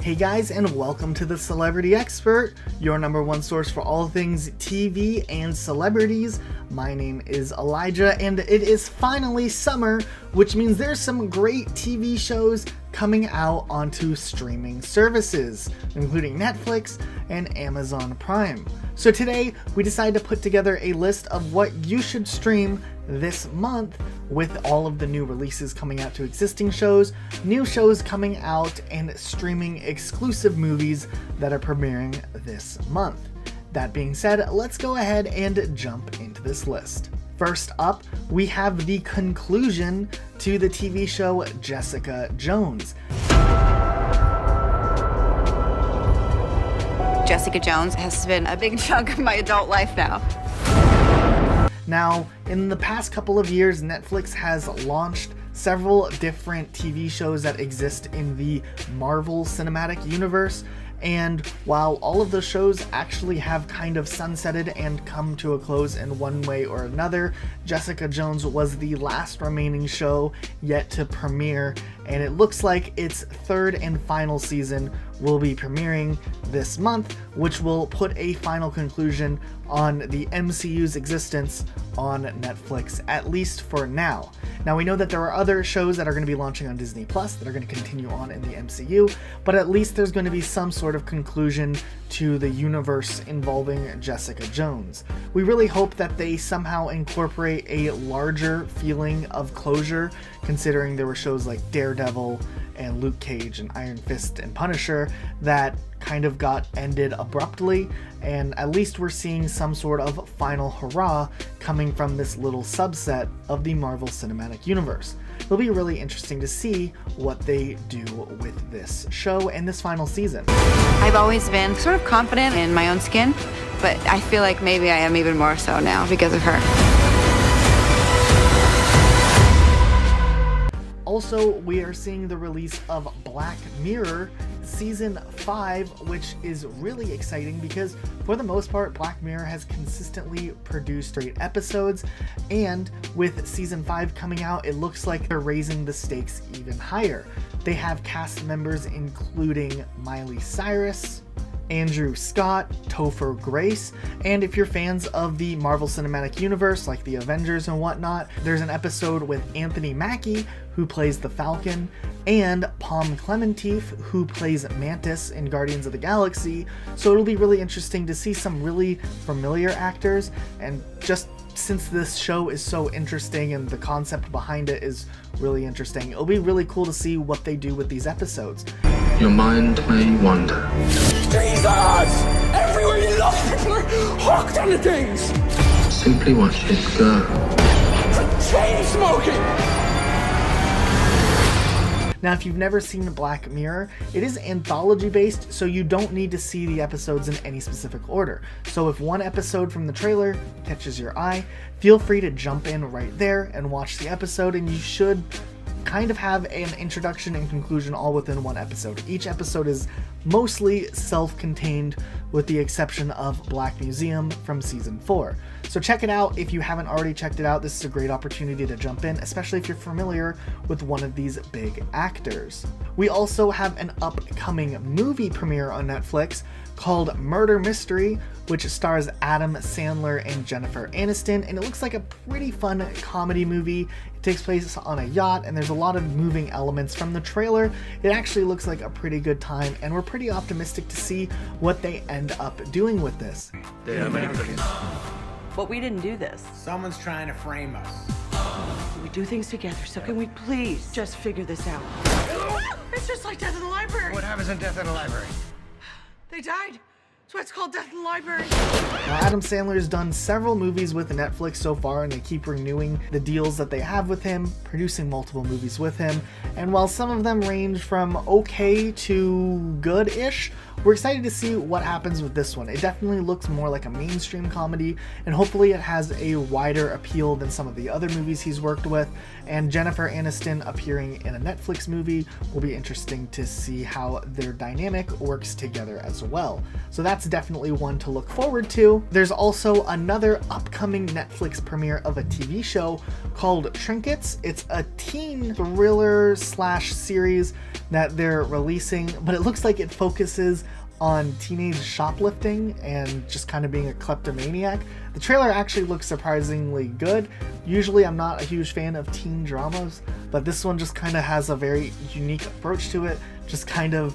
Hey guys, and welcome to The Celebrity Expert, your number one source for all things TV and celebrities. My name is Elijah, and it is finally summer, which means there's some great TV shows coming out onto streaming services, including Netflix and Amazon Prime. So today, we decided to put together a list of what you should stream this month, with all of the new releases coming out to existing shows, new shows coming out, and streaming exclusive movies that are premiering this month. That being said, let's go ahead and jump into this list. First up, we have the conclusion to the TV show Jessica Jones. Jessica Jones has been a big chunk of my adult life now. Now, in the past couple of years, Netflix has launched several different TV shows that exist in the Marvel Cinematic Universe, and while all of those shows actually have kind of sunsetted and come to a close in one way or another, Jessica Jones was the last remaining show yet to premiere, and it looks like its third and final season will be premiering this month, which will put a final conclusion on the MCU's existence on Netflix, at least for now. Now, we know that there are other shows that are going to be launching on Disney Plus that are going to continue on in the MCU, but at least there's going to be some sort of conclusion to the universe involving Jessica Jones. We really hope that they somehow incorporate a larger feeling of closure, considering there were shows like Daredevil and Luke Cage and Iron Fist and Punisher that kind of got ended abruptly, and at least we're seeing some sort of final hurrah coming from this little subset of the Marvel Cinematic Universe. It'll be really interesting to see what they do with this show and this final season. I've always been sort of confident in my own skin, but I feel like maybe I am even more so now because of her. Also, we are seeing the release of Black Mirror Season 5, which is really exciting because, for the most part, Black Mirror has consistently produced great episodes, and with Season 5 coming out, it looks like they're raising the stakes even higher. They have cast members including Miley Cyrus, Andrew Scott, Topher Grace, and if you're fans of the Marvel Cinematic Universe, like the Avengers and whatnot, there's an episode with Anthony Mackie, who plays the Falcon, and Palm Clementif, who plays Mantis in Guardians of the Galaxy, so it'll be really interesting to see some really familiar actors, and just since this show is so interesting and the concept behind it is really interesting, it'll be really cool to see what they do with these episodes. Your mind may wander. Jesus! Everywhere you look, people are hooked on the things! Simply watch it go. Chain smoking! Now, if you've never seen Black Mirror, it is anthology-based, so you don't need to see the episodes in any specific order. So if one episode from the trailer catches your eye, feel free to jump in right there and watch the episode, and you should kind of have an introduction and conclusion all within one episode. Each episode is mostly self-contained, with the exception of Black Museum from Season 4. So check it out if you haven't already checked it out. This is a great opportunity to jump in, especially if you're familiar with one of these big actors. We also have an upcoming movie premiere on Netflix called Murder Mystery, which stars Adam Sandler and Jennifer Aniston, and it looks like a pretty fun comedy movie. It takes place on a yacht, and there's a lot of moving elements. From the trailer, it actually looks like a pretty good time, and we're pretty optimistic to see what they end up doing with this. They're Americans. But we didn't do this. Someone's trying to frame us. We do things together, so can we please just figure this out? It's just like Death in the Library. What happens in Death in the Library? They died. That's why it's called Death in the Library. Now, Adam Sandler's done several movies with Netflix so far, and they keep renewing the deals that they have with him, producing multiple movies with him, and while some of them range from okay to good-ish, we're excited to see what happens with this one. It definitely looks more like a mainstream comedy, and hopefully it has a wider appeal than some of the other movies he's worked with, and Jennifer Aniston appearing in a Netflix movie will be interesting to see how their dynamic works together as well. So that's that's definitely one to look forward to. There's also another upcoming Netflix premiere of a TV show called Trinkets. It's a teen thriller slash series that they're releasing, but it looks like it focuses on teenage shoplifting and just kind of being a kleptomaniac. The trailer actually looks surprisingly good. Usually I'm not a huge fan of teen dramas, but this one just kind of has a very unique approach to it, just kind of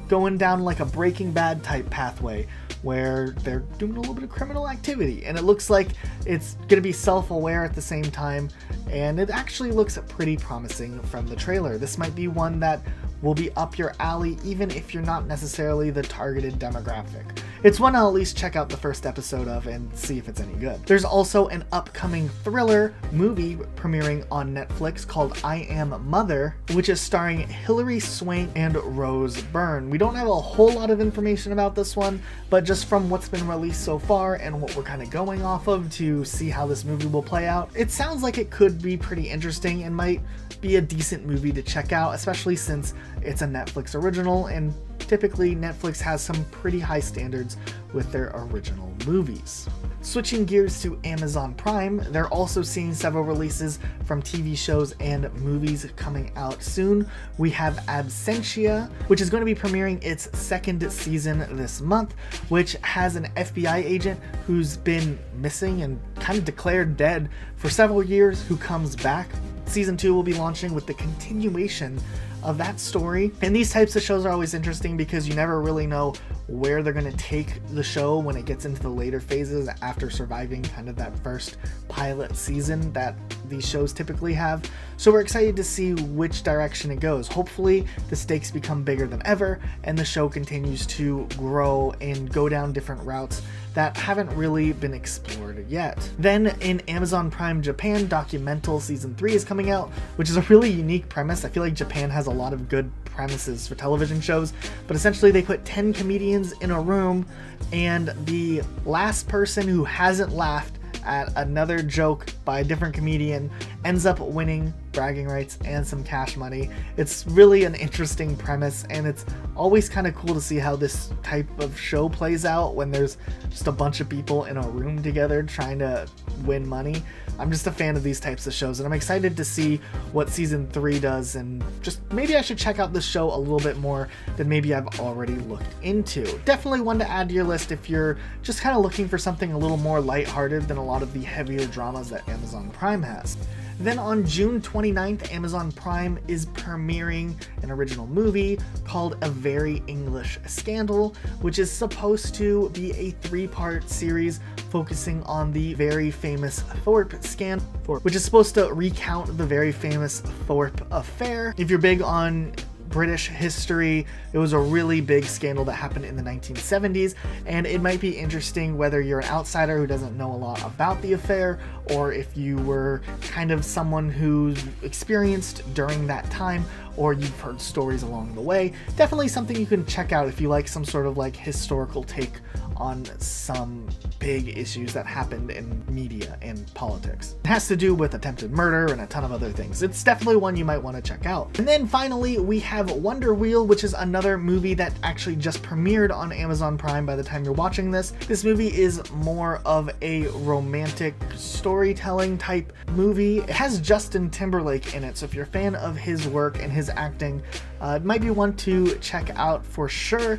going down like a Breaking Bad type pathway where they're doing a little bit of criminal activity, and it looks like it's gonna be self-aware at the same time, and it actually looks pretty promising from the trailer. This might be one that will be up your alley even if you're not necessarily the targeted demographic. It's one I'll at least check out the first episode of and see if it's any good. There's also an upcoming thriller movie premiering on Netflix called I Am Mother, which is starring Hilary Swank and Rose Byrne. We don't have a whole lot of information about this one, but just from what's been released so far and what we're kind of going off of to see how this movie will play out, it sounds like it could be pretty interesting and might be a decent movie to check out, especially since it's a Netflix original, and typically Netflix has some pretty high standards with their original movies. Switching gears to Amazon Prime, they're also seeing several releases from TV shows and movies coming out soon. We have Absentia, which is going to be premiering its second season this month, which has an FBI agent who's been missing and kind of declared dead for several years who comes back. Season 2 will be launching with the continuation of that story. And these types of shows are always interesting because you never really know where they're going to take the show when it gets into the later phases after surviving kind of that first pilot season that these shows typically have. So we're excited to see which direction it goes. Hopefully the stakes become bigger than ever and the show continues to grow and go down different routes that haven't really been explored yet. Then in Amazon Prime Japan, Documental Season 3 is coming out, which is a really unique premise. I feel like Japan has a lot of good premises for television shows, but essentially they put 10 comedians in a room, and the last person who hasn't laughed at another joke by a different comedian ends up winning bragging rights and some cash money. It's really an interesting premise, and it's always kind of cool to see how this type of show plays out when there's just a bunch of people in a room together trying to win money. I'm just a fan of these types of shows, and I'm excited to see what season 3 does, and just maybe I should check out this show a little bit more than maybe I've already looked into. Definitely one to add to your list if you're just kind of looking for something a little more lighthearted than a lot of the heavier dramas that Amazon Prime has. Then on June 29th, Amazon Prime is premiering an original movie called A Very English Scandal, which is supposed to be a 3-part series focusing on the very famous Thorpe scandal, which is supposed to recount the very famous Thorpe affair. If you're big on British history, it was a really big scandal that happened in the 1970s, and it might be interesting whether you're an outsider who doesn't know a lot about the affair, or if you were kind of someone who's experienced during that time, or you've heard stories along the way. Definitely something you can check out if you like some sort of like historical take on some big issues that happened in media and politics. It has to do with attempted murder and a ton of other things. It's definitely one you might want to check out. And then finally, we have Wonder Wheel, which is another movie that actually just premiered on Amazon Prime by the time you're watching this. This movie is more of a romantic storytelling type movie. It has Justin Timberlake in it, so if you're a fan of his work and his acting, it might be one to check out for sure.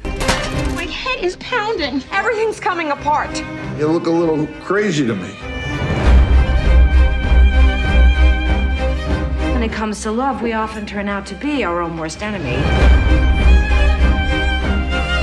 My head is pounding. Everything's coming apart. You look a little crazy to me. When it comes to love, we often turn out to be our own worst enemy.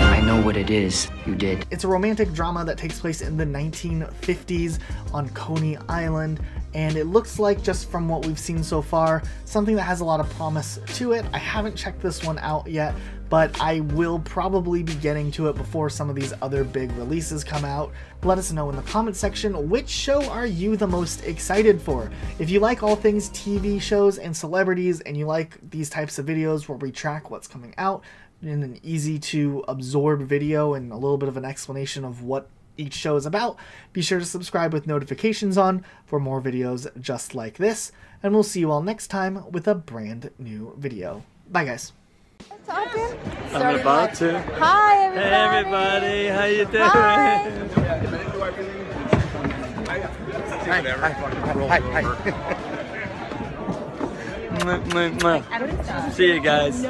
I know what it is you did. It's a romantic drama that takes place in the 1950s on Coney Island, and it looks like, just from what we've seen so far, something that has a lot of promise to it. I haven't checked this one out yet, but I will probably be getting to it before some of these other big releases come out. Let us know in the comment section, which show are you the most excited for? If you like all things TV shows and celebrities, and you like these types of videos where we track what's coming out in an easy to absorb video and a little bit of an explanation of what each show is about, be sure to subscribe with notifications on for more videos just like this, and we'll see you all next time with a brand new video. Bye guys. talking? I'm about to. Hi, everybody. Hey, everybody. How you doing? Hi. Hi. See you guys.